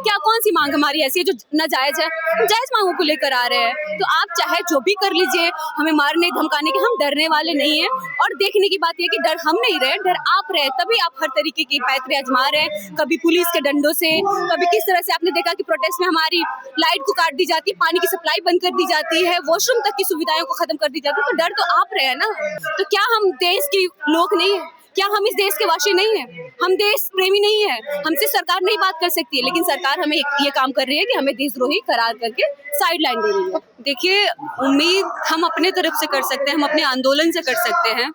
क्या कौन सी मांग हमारी ऐसी है जो नाजायज है? हम जायज मांगों को लेकर आ रहे हैं। तो आप चाहे जो भी कर लीजिए, हमें मारने धमकाने के, हम डरने वाले नहीं है। और देखने की बात यह कि डर हम नहीं रहे, डर आप रहे, तभी आप हर तरीके की पैतरे आजमा रहे हैं। कभी पुलिस के डंडों से, कभी किस तरह से आपने देखा कि प्रोटेस्ट में हमारी लाइट को काट दी जाती है, पानी की सप्लाई बंद कर दी जाती है, वॉशरूम तक की सुविधाओं को खत्म कर दी जाती है। तो डर तो आप रहे हैं ना। तो क्या हम देश के लोग नहीं है? क्या हम इस देश के वासी नहीं है? हम देश प्रेमी नहीं है? हमसे सरकार नहीं बात कर सकती है, लेकिन सरकार हमें ये काम कर रही है कि हमें देशद्रोही करार करके साइड लाइन दे रही है। देखिए, उम्मीद हम अपने तरफ से कर सकते हैं, हम अपने आंदोलन से कर सकते हैं।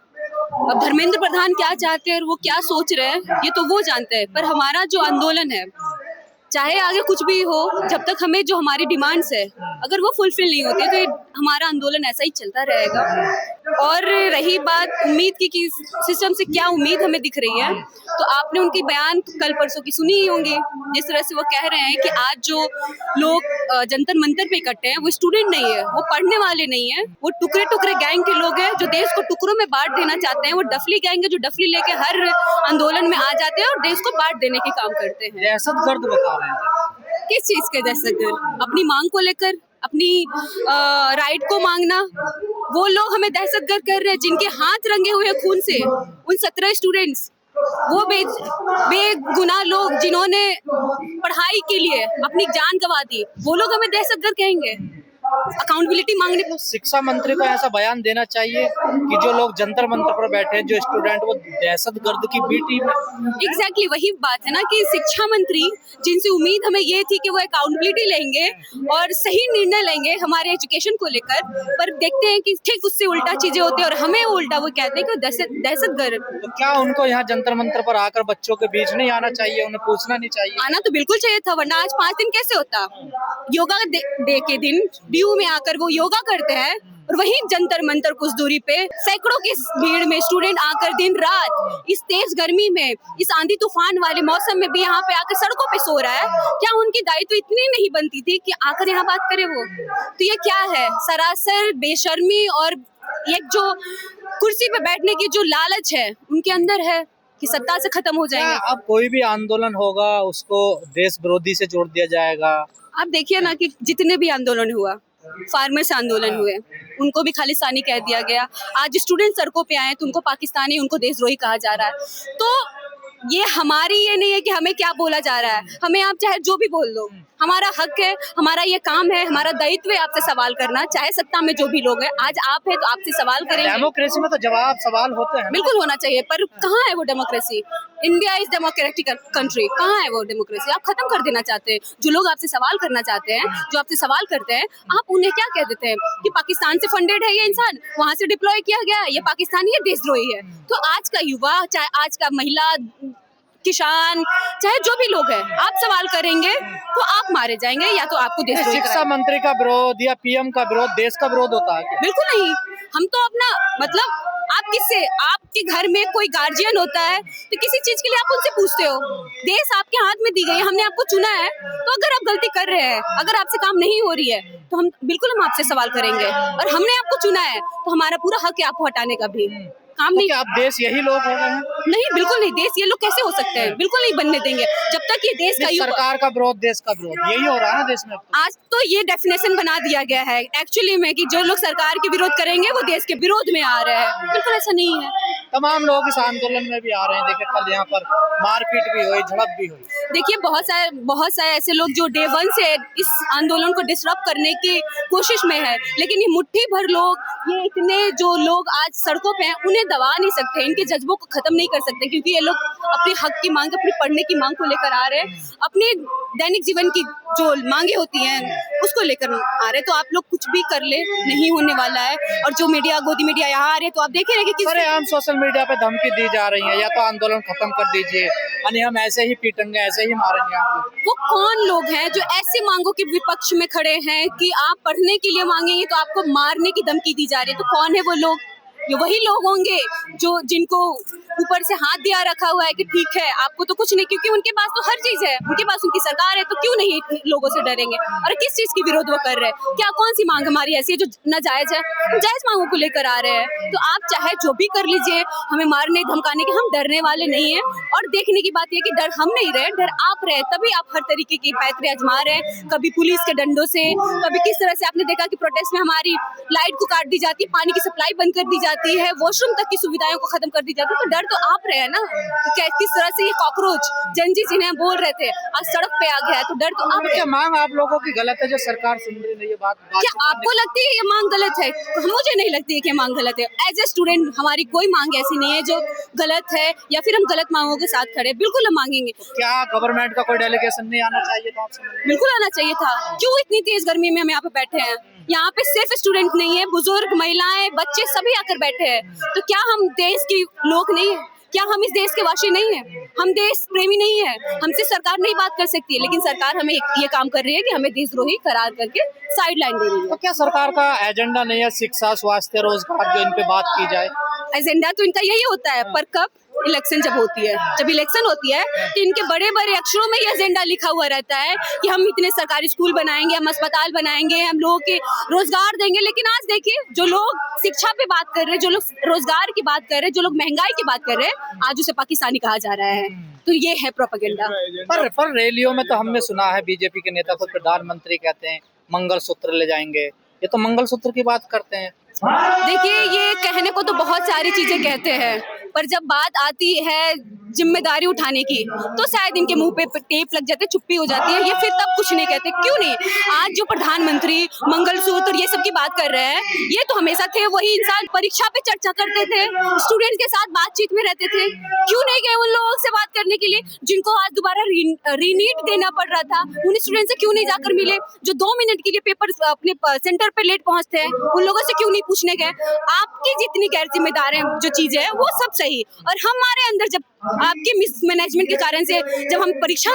अब धर्मेंद्र प्रधान क्या चाहते हैं और वो क्या सोच रहे हैं, ये तो वो जानते हैं। पर हमारा जो आंदोलन है, चाहे आगे कुछ भी हो, जब तक हमें जो हमारी डिमांड्स है अगर वो फुलफिल नहीं होती है, तो हमारा आंदोलन ऐसा ही चलता रहेगा। और रही बात उम्मीद की कि सिस्टम से क्या उम्मीद हमें दिख रही है, तो आपने उनकी बयान कल परसों की सुनी ही होंगी। जिस तरह से वो कह रहे हैं कि आज जो लोग जंतर मंतर पे इकट्ठे हैं, वो स्टूडेंट नहीं है, वो पढ़ने वाले नहीं है, वो टुकड़े टुकड़े गैंग के लोग हैं जो देश को टुकड़ों में बांट देना चाहते हैं। वो डफली गैंग है जो डफली लेके हर आंदोलन में आ जाते हैं और देश को बांट देने के काम करते हैं। दहशतगर्द बता रहे हैं। किस चीज के दहशतगर्द? अपनी मांग को लेकर, अपनी राइट को मांगना। वो लोग हमें दहशतगर्द कर रहे हैं जिनके हाथ रंगे हुए खून से। उन 17 स्टूडेंट्स, वो बेगुनाह लोग जिन्होंने पढ़ाई के लिए अपनी जान गंवा दी, वो लोग हमें दहशतगर्द कहेंगे? अकाउंटेबिलिटी मांगने पर शिक्षा मंत्री को ऐसा बयान देना चाहिए कि जो लोग जंतर मंतर पर बैठे हैं, जो स्टूडेंट, वो दहशतगर्द की बी टीम है। एग्जैक्टली वही बात है ना कि शिक्षा मंत्री, जिनसे उम्मीद हमें ये थी कि वो अकाउंटेबिलिटी लेंगे और सही निर्णय लेंगे हमारे एजुकेशन को लेकर, पर देखते हैं कि ठीक उससे उल्टा चीजें होती है और हमें उल्टा वो कहते हैं कि दहशतगर्द। तो क्या उनको यहाँ जंतर मंतर पर आकर बच्चों के बीच नहीं आना चाहिए, उन्हें पूछना नहीं चाहिए? आना तो बिल्कुल चाहिए था, वरना आज 5 दिन कैसे होता? योगा डे के दिन डीयू में आकर वो योगा करते हैं और वहीं जंतर मंतर कुछ दूरी पे सैकड़ों की भीड़ में स्टूडेंट आकर दिन रात इस तेज गर्मी में, इस आंधी तूफान वाले मौसम में भी यहाँ पे आकर सड़कों पे सो रहा है। क्या उनकी दायित्व इतनी नहीं बनती थी कि आकर यहाँ बात करे वो? तो ये क्या है? सरासर बेशर्मी और एक जो कुर्सी पे बैठने की जो लालच है उनके अंदर है कि सत्ता से खत्म हो जाएंगे। अब कोई भी आंदोलन होगा उसको देश विरोधी से जोड़ दिया जाएगा। आप देखिए ना कि जितने भी आंदोलन हुआ, फार्मर्स आंदोलन हुए, उनको भी खालिस्तानी कह दिया गया। आज स्टूडेंट सड़कों पे आए तो उनको पाकिस्तानी, उनको देशद्रोही कहा जा रहा है। तो ये हमारी ये नहीं है कि हमें क्या बोला जा रहा है, हमें आप चाहे जो भी बोल दो, हमारा हक है, हमारा ये काम है, हमारा दायित्व है आपसे सवाल करना, चाहे सत्ता में जो भी लोग हैं। आज आप है तो आपसे सवाल करेंगे। डेमोक्रेसी में तो जवाब सवाल होते हैं। बिल्कुल होना चाहिए, पर कहाँ है वो democracy? India is democratic country, कहाँ है वो डेमोक्रेसी? आप खत्म कर देना चाहते हैं। जो लोग आपसे सवाल करना चाहते हैं, जो आपसे सवाल करते हैं, आप उन्हें क्या कह देते हैं कि पाकिस्तान से फंडेड है ये इंसान, वहां से डिप्लॉय किया गया है, ये पाकिस्तानी है, देशद्रोही है। तो आज का युवा, चाहे आज का महिला, किसान, चाहे जो भी लोग हैं, आप सवाल करेंगे तो आप मारे जाएंगे या तो आपको देशद्रोही शिक्षा मंत्री का विरोध या पीएम का विरोध देश का विरोध होता है? बिल्कुल नहीं। हम तो अपना मतलब, आप किससे, आपके घर में कोई गार्जियन होता है तो किसी चीज के लिए आप उनसे पूछते हो। देश आपके हाथ में दी गई है, हमने आपको चुना है, तो अगर आप गलती कर रहे हैं, अगर आपसे काम नहीं हो रही है, तो हम आपसे सवाल करेंगे। और हमने आपको चुना है तो हमारा पूरा हक है आपको हटाने का भी। काम नहीं। क्या आप देश यही लोग हो गए हैं? नहीं, बिल्कुल नहीं। देश ये लोग कैसे हो सकते हैं? बिल्कुल नहीं बनने देंगे जब तक ये देश का सरकार का विरोध, देश का विरोध, यही हो रहा है ना देश में। आज तो ये डेफिनेशन बना दिया गया है एक्चुअली में कि जो लोग सरकार के विरोध करेंगे वो देश के विरोध में आ रहे हैं। बिल्कुल ऐसा नहीं है। तमाम लोग इस आंदोलन में भी आ रहे हैं। देखिए, कल यहाँ पर मारपीट भी हुई, झड़प भी हुई। देखिए, बहुत सारे ऐसे लोग जो डे 1 से इस आंदोलन को डिसरप्ट करने की कोशिश में है, लेकिन ये मुट्ठी भर लोग, ये इतने जो लोग आज सड़कों पे हैं, उन्हें दबा नहीं सकते, इनके जज्बों को खत्म नहीं कर सकते, क्योंकि ये लोग अपने हक की मांग, अपनी पढ़ने की मांग को लेकर आ रहे हैं, अपने दैनिक जीवन की जो मांगे होती हैं उसको लेकर आ रहे हैं। तो आप लोग कुछ भी कर ले, नहीं होने वाला है। और जो मीडिया, गोदी मीडिया यहाँ आ रहे हैं, तो आप देख रहे हैं कि आम सोशल मीडिया पे धमकी दी जा रही है, या तो आंदोलन खत्म कर दीजिए, यानी हम ऐसे ही पीटेंगे, ऐसे ही मारेंगे आपको। वो कौन लोग हैं जो ऐसी मांगों के विपक्ष में खड़े हैं कि आप पढ़ने के लिए मांगेंगे तो आपको मारने की धमकी दी जा रही है? तो कौन है वो लोग? ये वही लोग होंगे जो जिनको ऊपर से हाथ दिया रखा हुआ है कि ठीक है आपको तो कुछ नहीं, क्योंकि उनके पास तो हर चीज है, उनके पास उनकी सरकार है, तो क्यों नहीं लोगों से डरेंगे। और किस चीज की विरोध वो कर रहे हैं? क्या कौन सी मांग हमारी ऐसी है जो नाजायज है? हम जायज मांगों को लेकर आ रहे हैं, तो आप चाहे जो भी कर लीजिए, हमें मारने धमकाने के, हम डरने वाले नहीं है। और देखने की बात यह कि डर हम नहीं रहे, डर आप रहे, तभी आप हर तरीके की पैतरे आजमा रहे हैं। कभी पुलिस के डंडों से, कभी किस तरह से आपने देखा कि प्रोटेस्ट में हमारी लाइट को काट दी जाती है, पानी की सप्लाई बंद कर दी जाती है, वॉशरूम तक की सुविधाओं को खत्म कर दी जाती है। तो डर तो आप रहे हैं ना, तो किस तरह से ये कॉकरोच जनजी जिन्हें बोल रहे थे आज सड़क पे आ गया है, तो डर तो आप क्या मांग आप लोगों की गलत है जो सरकार सुन रही है? ये बात क्या आपको लगती है ये मांग गलत है? मुझे नहीं लगती है कि मांग गलत है। एज ए स्टूडेंट हमारी कोई मांग ऐसी नहीं है जो गलत है या फिर हम गलत मांगों के साथ खड़े, बिल्कुल हम मांगेंगे। क्या गवर्नमेंट का कोई डेलीगेशन नहीं आना चाहिए था आपसे? बिल्कुल आना चाहिए था। क्यों इतनी तेज गर्मी में हम यहाँ पे बैठे हैं? यहाँ पे सिर्फ स्टूडेंट नहीं है, बुजुर्ग, महिलाएं, बच्चे सभी आकर बैठे हैं। तो क्या हम देश के लोग नहीं है? क्या हम इस देश के वासी नहीं है? हम देश प्रेमी नहीं है? हमसे सरकार नहीं बात कर सकती है, लेकिन सरकार हमें ये काम कर रही है कि हमें देशद्रोही करार करके साइड लाइन दे रही है। तो क्या सरकार का एजेंडा नहीं है शिक्षा, स्वास्थ्य, रोजगार, जो इन पे बात की जाए? एजेंडा तो इनका यही होता है, पर कब? इलेक्शन जब होती है, जब इलेक्शन होती है तो इनके बड़े बड़े अक्षरों में ये एजेंडा लिखा हुआ रहता है कि हम इतने सरकारी स्कूल बनाएंगे, हम अस्पताल बनाएंगे, हम लोगों के रोजगार देंगे। लेकिन आज देखिए, जो लोग शिक्षा पे बात कर रहे हैं, जो लोग रोजगार की बात कर रहे हैं, जो लोग महंगाई की बात कर रहे हैं, आज उसे पाकिस्तानी कहा जा रहा है। तो ये है प्रोपेगेंडा। पर रैलियों में तो हमने सुना है बीजेपी के नेता को प्रधानमंत्री कहते हैं, मंगलसूत्र ले जाएंगे। ये तो मंगलसूत्र की बात करते हैं। देखिए, ये कहने को तो बहुत सारी चीजें कहते हैं, पर जब बात आती है जिम्मेदारी उठाने की तो शायद इनके मुंह पे टेप लग जाते, चुप्पी हो जाती है, ये फिर तब कुछ नहीं कहते। क्यों नहीं? आज जो प्रधानमंत्री मंगलसूत्र ये सब की बात कर रहे हैं, ये तो हमेशा थे वही इंसान। परीक्षा पे चर्चा करते थे, स्टूडेंट्स के साथ बातचीत में रहते थे। क्यों नहीं गए उन लोगों से बात करने के लिए जिनको आज दोबारा रीनीट देना पड़ रहा था? उन स्टूडेंट से क्यों नहीं जाकर मिले? जो 2 मिनट के लिए पेपर अपने सेंटर पे लेट पहुंचते हैं, उन लोगों से क्यों नहीं पूछने गए? आपकी जितनी गैर जिम्मेदार है जो चीजें है वो सब सही, और हमारे अंदर जब आपके मिसमैनेजमेंट के कारण से जब हम परीक्षा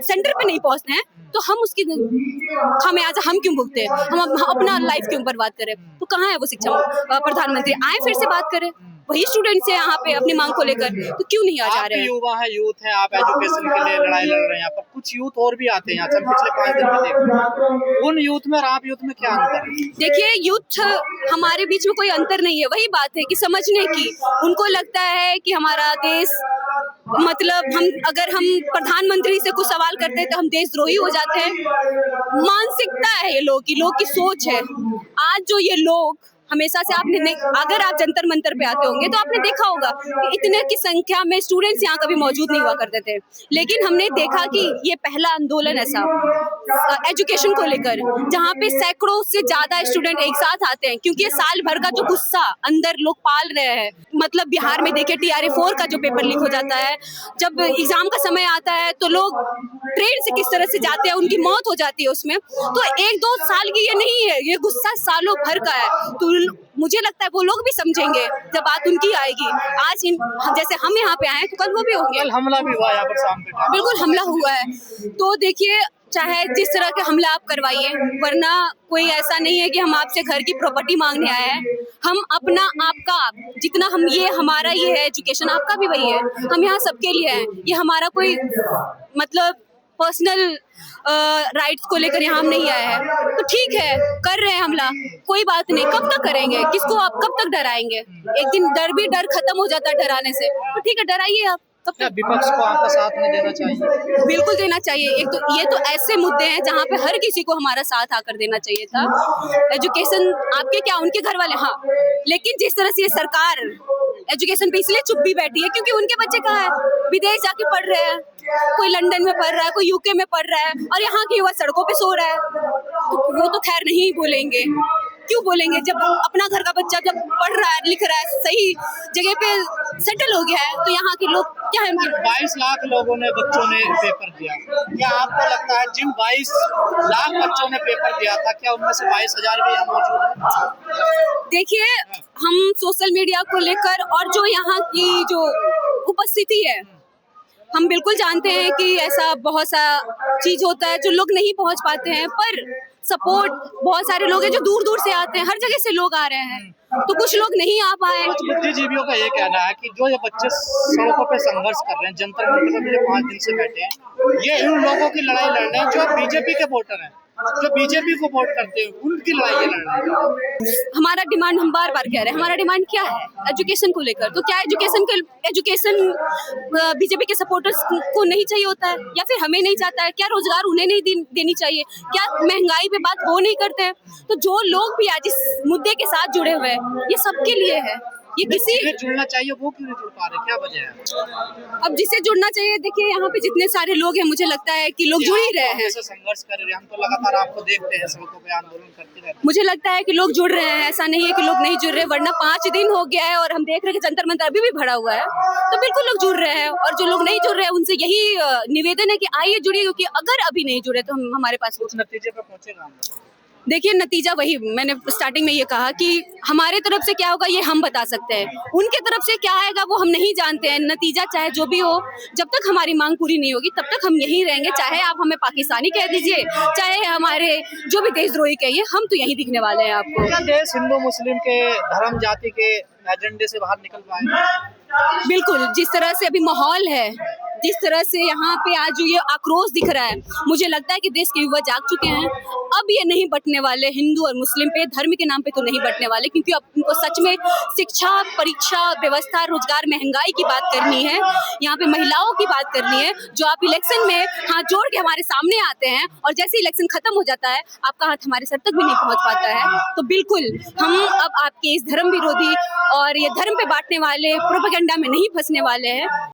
सेंटर पे नहीं पहुंचते हैं तो हम उसकी खामियाजा हम क्यों भुगते हैं? हम अपना लाइफ क्यों बर्बाद करें? तो कहाँ है वो शिक्षा प्रधानमंत्री? आए फिर से बात करें, वही स्टूडेंट्स हैं यहाँ पे अपनी मांग को लेकर, तो क्यों नहीं आ जा रहे हैं? युवा है, यूथ है, आप एजुकेशन के लिए लड़ाई लड़ रहे हैं यहाँ पर। कुछ यूथ और भी आते हैं यहाँ से, हम पिछले 5 दिन में देख रहे हैं। उन यूथ में और आप यूथ में क्या अंतर है? देखिए, यूथ हमारे बीच में कोई अंतर नहीं है। वही बात है कि समझने की, उनको लगता है कि हमारा देश, मतलब अगर हम प्रधानमंत्री से कुछ सवाल करते हैं तो हम देशद्रोही हो जाते हैं। मानसिकता है ये लोग की सोच है। आज जो ये लोग हमेशा से आपने अगर आप जंतर मंतर पे आते होंगे तो आपने देखा होगा कि इतने की संख्या में स्टूडेंट्स यहाँ कभी मौजूद नहीं हुआ करते थे, लेकिन हमने देखा कि ये पहला आंदोलन ऐसा एजुकेशन को लेकर जहाँ पे सैकड़ों से ज्यादा स्टूडेंट एक साथ आते हैं, क्योंकि ये साल भर का जो गुस्सा अंदर लोग पाल रहे हैं। मतलब बिहार में देखिए TRA-4 का जो पेपर लीक हो जाता है, जब एग्जाम का समय आता है तो लोग ट्रेन से किस तरह से जाते हैं, उनकी मौत हो जाती है उसमें। तो 1-2 साल की ये नहीं है, ये गुस्सा सालों भर का है। तो मुझे लगता है वो लोग भी समझेंगे जब बात उनकी आएगी। आज जैसे हम यहाँ पे आए तो कल वो भी होंगे। कल हमला भी हुआ यहाँ पर शाम के टाइम। बिल्कुल हमला हुआ है। तो देखिए, चाहे जिस तरह के हमला आप करवाइए, वरना कोई ऐसा नहीं है कि हम आपसे घर की प्रॉपर्टी मांगने आए हैं। हम अपना आपका जितना हम हमारा ये है एजुकेशन, आपका भी वही है। हम यहाँ सबके लिए हैं। ये हमारा कोई मतलब पर्सनल राइट्स को लेकर यहाँ हम नहीं आए हैं। तो ठीक है, कर रहे हैं हमला, कोई बात नहीं। कब तक करेंगे? किसको आप कब तक डराएंगे? एक दिन डर खत्म हो जाता है डराने से। तो ठीक है, डराइए आप। क्या विपक्ष को आपका साथ नहीं देना चाहिए? बिल्कुल देना चाहिए। एक तो ये तो ऐसे मुद्दे हैं जहाँ पे हर किसी को हमारा साथ आकर देना चाहिए था। एजुकेशन आपके क्या, उनके घर वाले, हाँ, लेकिन जिस तरह से ये सरकार एजुकेशन पे इसलिए चुप भी बैठी है क्योंकि उनके बच्चे कहाँ है? विदेश जाके पढ़ रहे हैं। कोई लंदन में पढ़ रहा है, कोई यूके में पढ़ रहा है, और यहाँ की युवा सड़कों पे सो रहा है। तो वो तो खैर नहीं बोलेंगे। क्यों बोलेंगे? जब अपना घर का बच्चा जब पढ़ रहा है, लिख रहा है, सही जगह पे सेटल हो गया है, तो यहाँ के लोग क्या है? 22 लाख लोगों ने, बच्चों ने पेपर दिया। क्या आपको लगता है जिन 22 लाख बच्चों ने पेपर दिया था, क्या उनमें से 22,000 भी यहाँ मौजूद है? देखिए, हम सोशल मीडिया को लेकर और जो यहाँ की जो उपस्थिति है, हम बिल्कुल जानते हैं कि ऐसा बहुत सा चीज होता है जो लोग नहीं पहुंच पाते हैं, पर सपोर्ट बहुत सारे लोग हैं जो दूर दूर से आते हैं, हर जगह से लोग आ रहे हैं। तो कुछ लोग नहीं आ पाए। कुछ बुद्धिजीवियों का ये कहना है कि जो ये बच्चे सड़कों पे संघर्ष कर रहे हैं, जंतर मंतर पे 5 दिन से बैठे हैं, ये इन लोगों की लड़ाई लड़ रहे हैं जो बीजेपी के वोटर हैं, जो बीजेपी को वोट करते हैं, उनकी लड़ाई ये लड़ रहे हैं। हमारा डिमांड हम बार बार कह रहे हैं, हमारा डिमांड क्या है एजुकेशन को लेकर। तो क्या एजुकेशन बीजेपी के सपोर्टर्स को नहीं चाहिए होता है, या फिर हमें नहीं चाहता है? क्या रोजगार उन्हें नहीं देनी चाहिए? क्या महंगाई पे बात वो नहीं करते हैं? तो जो लोग भी आज इस मुद्दे के साथ जुड़े हुए हैं, ये सबके लिए है। ये किसी जुड़ना चाहिए, वो क्यों नहीं जुड़ पा रहे, क्या वजह है? अब जिसे जुड़ना चाहिए, देखिए यहाँ पे जितने सारे लोग हैं, मुझे लगता है कि लोग जुड़ ही रहे हैं। संघर्ष कर रहे हैं, हम तो लगातार आपको देखते हैं सड़कों पे आंदोलन करते रहते हैं। मुझे लगता है कि लोग जुड़ रहे हैं, ऐसा नहीं है कि लोग नहीं जुड़ रहे, वरना 5 दिन हो गया है और हम देख रहे हैं कि जंतर मंतर अभी भी भरा हुआ है। तो बिल्कुल लोग जुड़ रहे हैं, और जो लोग नहीं जुड़ रहे हैं उनसे यही निवेदन है कि आइए जुड़िए, क्योंकि अगर अभी नहीं जुड़े तो हमारे पास कुछ नतीजे पे पहुंचेगा। देखिए नतीजा वही मैंने स्टार्टिंग में ये कहा कि हमारे तरफ से क्या होगा ये हम बता सकते हैं, उनके तरफ से क्या आएगा वो हम नहीं जानते हैं। नतीजा चाहे जो भी हो, जब तक हमारी मांग पूरी नहीं होगी तब तक हम यहीं रहेंगे। चाहे आप हमें पाकिस्तानी कह दीजिए, चाहे हमारे जो भी देशद्रोही कहिए, हम तो यहीं दिखने वाले हैं आपको। क्या देश हिंदू मुस्लिम के धर्म जाति के एजेंडे से बाहर निकल पाए? बिल्कुल, जिस तरह से अभी माहौल है, जिस तरह से यहाँ पे आज जो ये आक्रोश दिख रहा है, मुझे लगता है कि देश के युवा जाग चुके हैं। अब ये नहीं बंटने वाले हिंदू और मुस्लिम पे, धर्म के नाम पे तो नहीं बंटने वाले, क्योंकि अब उनको सच में शिक्षा, परीक्षा व्यवस्था, रोजगार, महंगाई की बात करनी है, यहाँ पे महिलाओं की बात करनी है, जो आप इलेक्शन में हाथ जोड़ के हमारे सामने आते हैं और जैसे इलेक्शन खत्म हो जाता है आपका हाथ हमारे सर तक भी नहीं पहुँच पाता है। तो बिल्कुल हम अब आपके इस धर्म विरोधी और ये धर्म पे बांटने वाले प्रोपेगेंडा में नहीं फंसने वाले हैं।